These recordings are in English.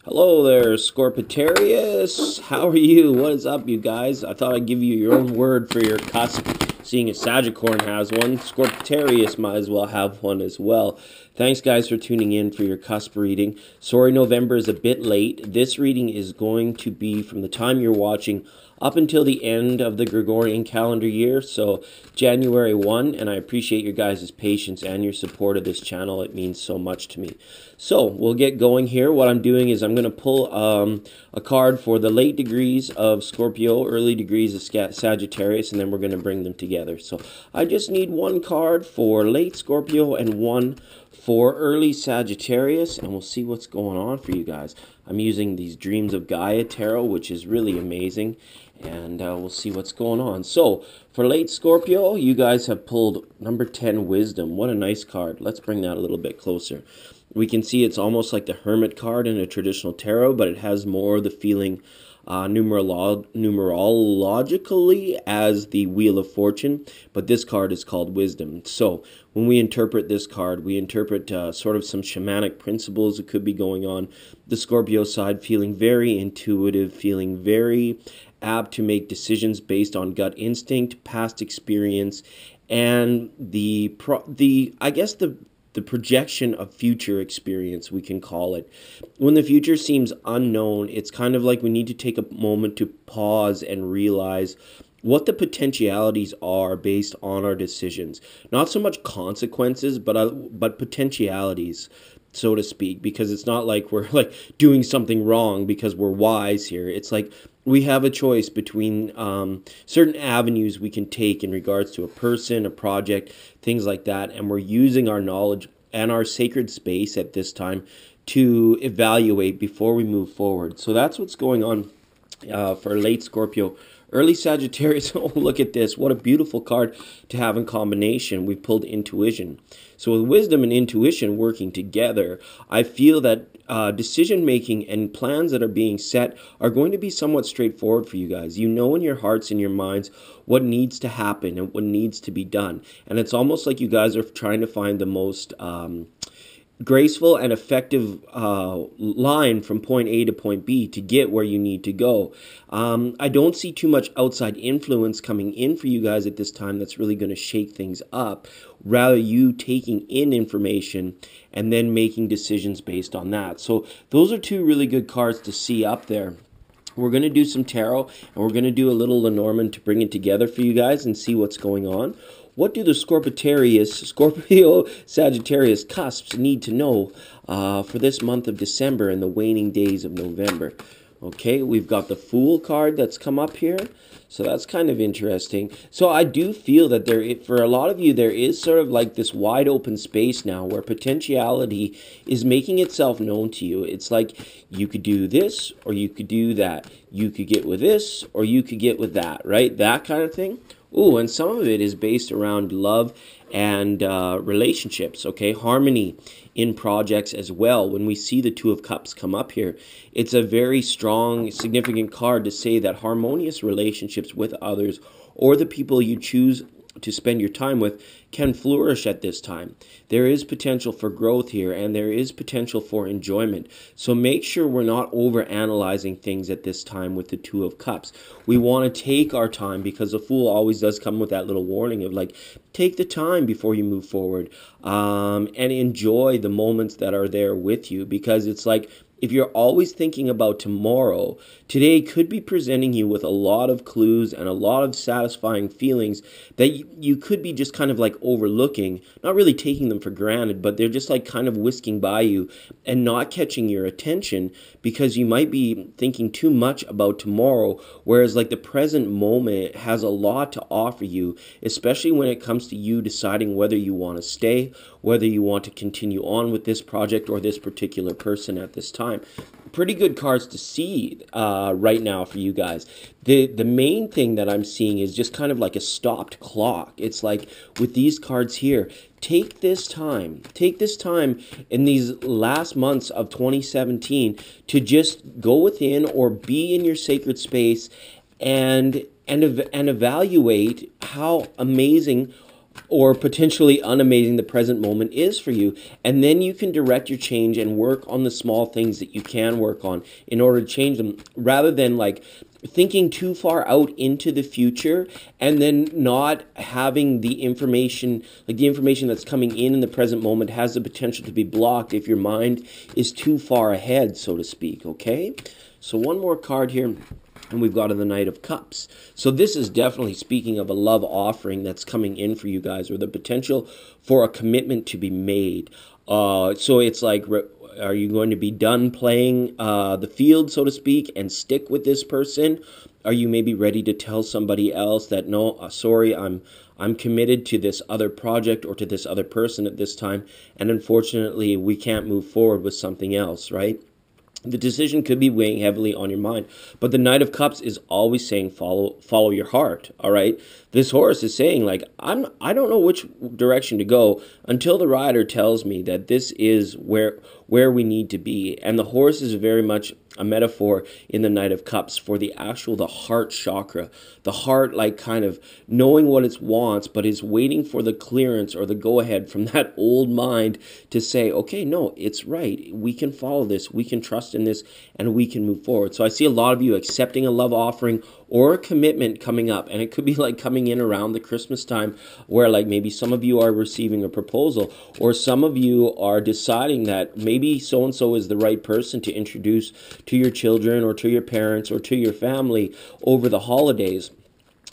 Hello there, Scorpitarius. How are you? What is up, you guys? I thought I'd give you your own word for your cusp. Seeing as Sagicorn has one, Scorpitarius might as well have one as well. Thanks, guys, for tuning in for your cusp reading. Sorry, November is a bit late. This reading is going to be from the time you're watching up until the end of the Gregorian calendar year, so January 1, and I appreciate your guys' patience and your support of this channel. It means so much to me. So, we'll get going here. What I'm doing is I'm going to pull a card for the late degrees of Scorpio, early degrees of Sagittarius, and then we're going to bring them together. So, I just need one card for late Scorpio and one for early Sagittarius, and we'll see what's going on for you guys. I'm using these Dreams of Gaia Tarot, which is really amazing, and we'll see what's going on. So, for late Scorpio, you guys have pulled number 10, Wisdom. What a nice card. Let's bring that a little bit closer. We can see it's almost like the Hermit card in a traditional tarot, but it has more of the feeling numerologically as the Wheel of Fortune, but this card is called Wisdom. So when we interpret this card, we interpret sort of some shamanic principles that could be going on. The Scorpio side feeling very intuitive, feeling very apt to make decisions based on gut instinct, past experience, and the projection of future experience, we can call it. When the future seems unknown, it's kind of like we need to take a moment to pause and realize what the potentialities are based on our decisions. Not so much consequences, but potentialities, so to speak, because it's not like we're like doing something wrong because we're wise here. It's like we have a choice between certain avenues we can take in regards to a person, a project, things like that, and we're using our knowledge and our sacred space at this time to evaluate before we move forward. So that's what's going on for late Scorpio. Early Sagittarius, oh, look at this. What a beautiful card to have in combination. We've pulled Intuition. So with Wisdom and Intuition working together, I feel that decision-making and plans that are being set are going to be somewhat straightforward for you guys. You know in your hearts and your minds what needs to happen and what needs to be done. And it's almost like you guys are trying to find the most graceful and effective line from point A to point B to get where you need to go. I don't see too much outside influence coming in for you guys at this time that's really going to shake things up. Rather, you taking in information and then making decisions based on that. So those are two really good cards to see up there. We're going to do some tarot, and we're going to do a little Lenormand to bring it together for you guys and see what's going on. What do the Scorpio Sagittarius cusps need to know for this month of December and the waning days of November? Okay, we've got the Fool card that's come up here. So that's kind of interesting. So I do feel that for a lot of you, there is sort of like this wide open space now where potentiality is making itself known to you. It's like you could do this or you could do that. You could get with this or you could get with that, right? That kind of thing. Ooh, and some of it is based around love and relationships, okay? Harmony in projects as well. When we see the Two of Cups come up here, it's a very strong, significant card to say that harmonious relationships with others or the people you choose to spend your time with can flourish at this time. There is potential for growth here, and there is potential for enjoyment. So make sure we're not over-analyzing things at this time with the Two of Cups. We want to take our time, because the Fool always does come with that little warning of like, take the time before you move forward, and enjoy the moments that are there with you, because it's like, if you're always thinking about tomorrow, today could be presenting you with a lot of clues and a lot of satisfying feelings that you could be just kind of like overlooking, not really taking them for granted, but they're just like kind of whisking by you and not catching your attention because you might be thinking too much about tomorrow, whereas like the present moment has a lot to offer you, especially when it comes to you deciding whether you want to stay, whether you want to continue on with this project or this particular person at this time. Pretty good cards to see right now for you guys. The main thing that I'm seeing is just kind of like a stopped clock. It's like with these cards here, take this time in these last months of 2017 to just go within or be in your sacred space and evaluate how amazing or potentially unamazing the present moment is for you. And then you can direct your change and work on the small things that you can work on in order to change them, rather than like thinking too far out into the future and then not having the information, like the information that's coming in the present moment has the potential to be blocked if your mind is too far ahead, so to speak. Okay, so one more card here, and we've got the Knight of Cups. So this is definitely speaking of a love offering that's coming in for you guys, or the potential for a commitment to be made. So it's like, are you going to be done playing the field, so to speak, and stick with this person? Are you maybe ready to tell somebody else that, no, sorry, I'm committed to this other project or to this other person at this time, and unfortunately we can't move forward with something else, right? The decision could be weighing heavily on your mind, but the Knight of Cups is always saying follow your heart. All right, this horse is saying like I don't know which direction to go until the rider tells me that this is where we need to be. And the horse is very much a metaphor in the Knight of Cups for the heart chakra, the heart, like kind of knowing what it wants, but is waiting for the clearance or the go ahead from that old mind to say, okay, no, it's right. We can follow this. We can trust in this, and we can move forward. So I see a lot of you accepting a love offering or a commitment coming up, and it could be like coming in around the Christmas time, where like maybe some of you are receiving a proposal, or some of you are deciding that maybe so-and-so is the right person to introduce to your children or to your parents or to your family over the holidays.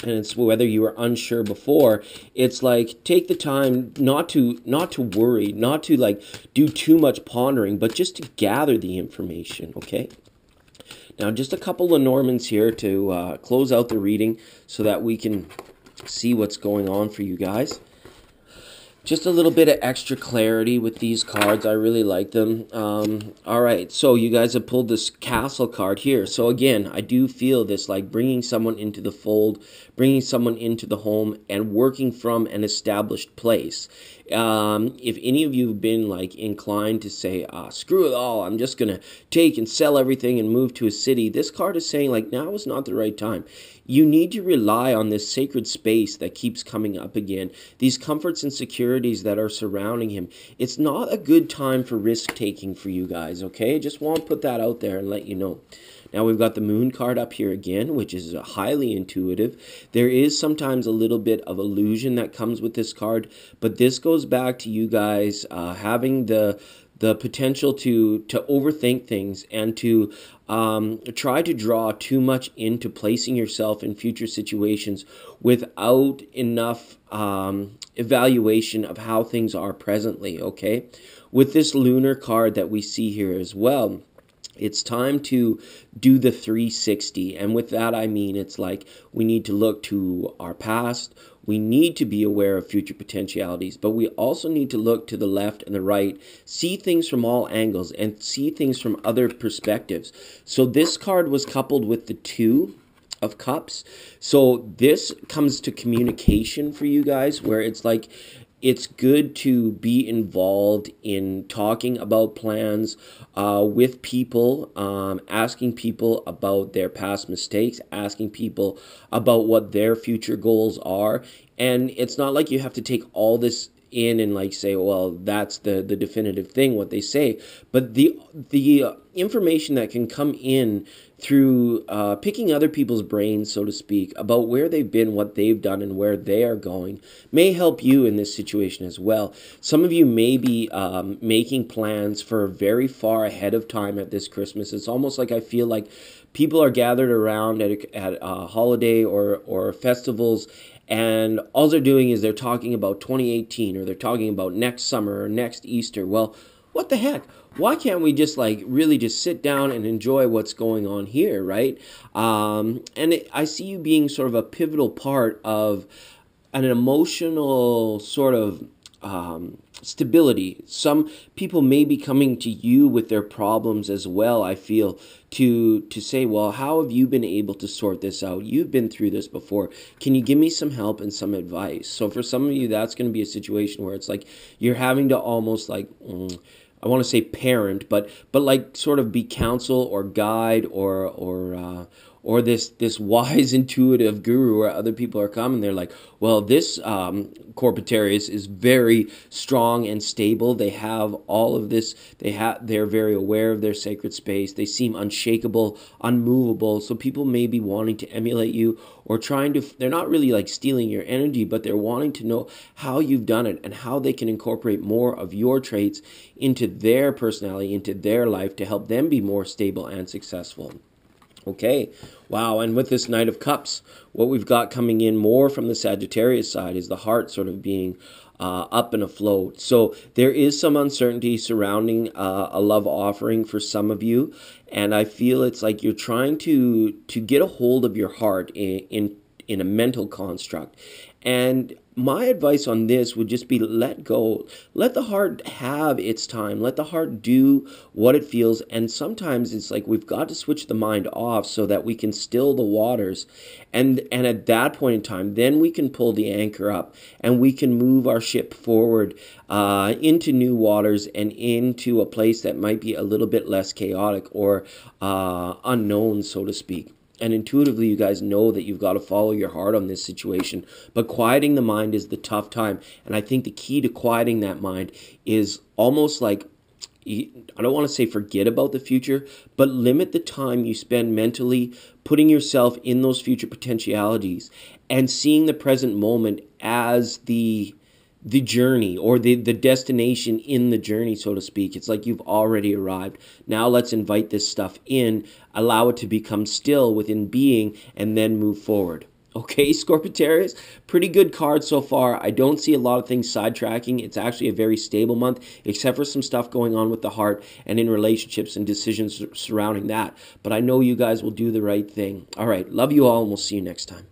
And it's whether you were unsure before, it's like take the time not to worry, not to like do too much pondering, but just to gather the information, okay? Now, just a couple of Normans here to close out the reading so that we can see what's going on for you guys. Just a little bit of extra clarity with these cards. I really like them. All right, so you guys have pulled this Castle card here. So again, I do feel this like bringing someone into the fold, bringing someone into the home, and working from an established place. If any of you have been like inclined to say, screw it all, I'm just going to take and sell everything and move to a city, this card is saying like now is not the right time. You need to rely on this sacred space that keeps coming up again, these comforts and securities that are surrounding him. It's not a good time for risk-taking for you guys, okay? Just want to put that out there and let you know. Now we've got the Moon card up here again, which is highly intuitive. There is sometimes a little bit of illusion that comes with this card, but this goes back to you guys having the potential to overthink things and to try to draw too much into placing yourself in future situations without enough evaluation of how things are presently, okay? With this Lunar card that we see here as well, it's time to do the 360. And with that, I mean, it's like we need to look to our past. We need to be aware of future potentialities, but we also need to look to the left and the right, see things from all angles, and see things from other perspectives. So this card was coupled with the 2 of Cups. So this comes to communication for you guys, where it's like, it's good to be involved in talking about plans with people, asking people about their past mistakes, asking people about what their future goals are. And it's not like you have to take all this in and like say, well, that's the definitive thing, what they say. But the information that can come in through picking other people's brains, so to speak, about where they've been, what they've done, and where they are going may help you in this situation as well. Some of you may be making plans for very far ahead of time at this Christmas. It's almost like I feel like people are gathered around at a holiday or festivals, and all they're doing is they're talking about 2018, or they're talking about next summer or next Easter. Well, what the heck? Why can't we just like really just sit down and enjoy what's going on here, right? I see you being sort of a pivotal part of an emotional sort of stability. Some people may be coming to you with their problems as well, I feel, to say, well, how have you been able to sort this out? You've been through this before. Can you give me some help and some advice? So for some of you, that's going to be a situation where it's like you're having to almost like, I want to say parent, but like sort of be counsel or guide or or this wise intuitive guru, or other people are coming. They're like, well, this Corpitarius is very strong and stable. They have all of this. They're very aware of their sacred space. They seem unshakable, unmovable. So people may be wanting to emulate you, or trying to. They're not really like stealing your energy, but they're wanting to know how you've done it and how they can incorporate more of your traits into their personality, into their life, to help them be more stable and successful. Okay, wow, and with this Knight of Cups, what we've got coming in more from the Sagittarius side is the heart sort of being up and afloat. So there is some uncertainty surrounding a love offering for some of you, and I feel it's like you're trying to get a hold of your heart in a mental construct. And my advice on this would just be let go. Let the heart have its time. Let the heart do what it feels. And sometimes it's like we've got to switch the mind off so that we can still the waters. And at that point in time, then we can pull the anchor up and we can move our ship forward into new waters and into a place that might be a little bit less chaotic or unknown, so to speak. And intuitively, you guys know that you've got to follow your heart on this situation. But quieting the mind is the tough time. And I think the key to quieting that mind is almost like, I don't want to say forget about the future, but limit the time you spend mentally putting yourself in those future potentialities and seeing the present moment as the journey, or the destination in the journey, so to speak. It's like you've already arrived. Now let's invite this stuff in, allow it to become still within being, and then move forward. Okay, Scorpitarius, pretty good card so far. I don't see a lot of things sidetracking. It's actually a very stable month, except for some stuff going on with the heart and in relationships and decisions surrounding that. But I know you guys will do the right thing. All right, love you all, and we'll see you next time.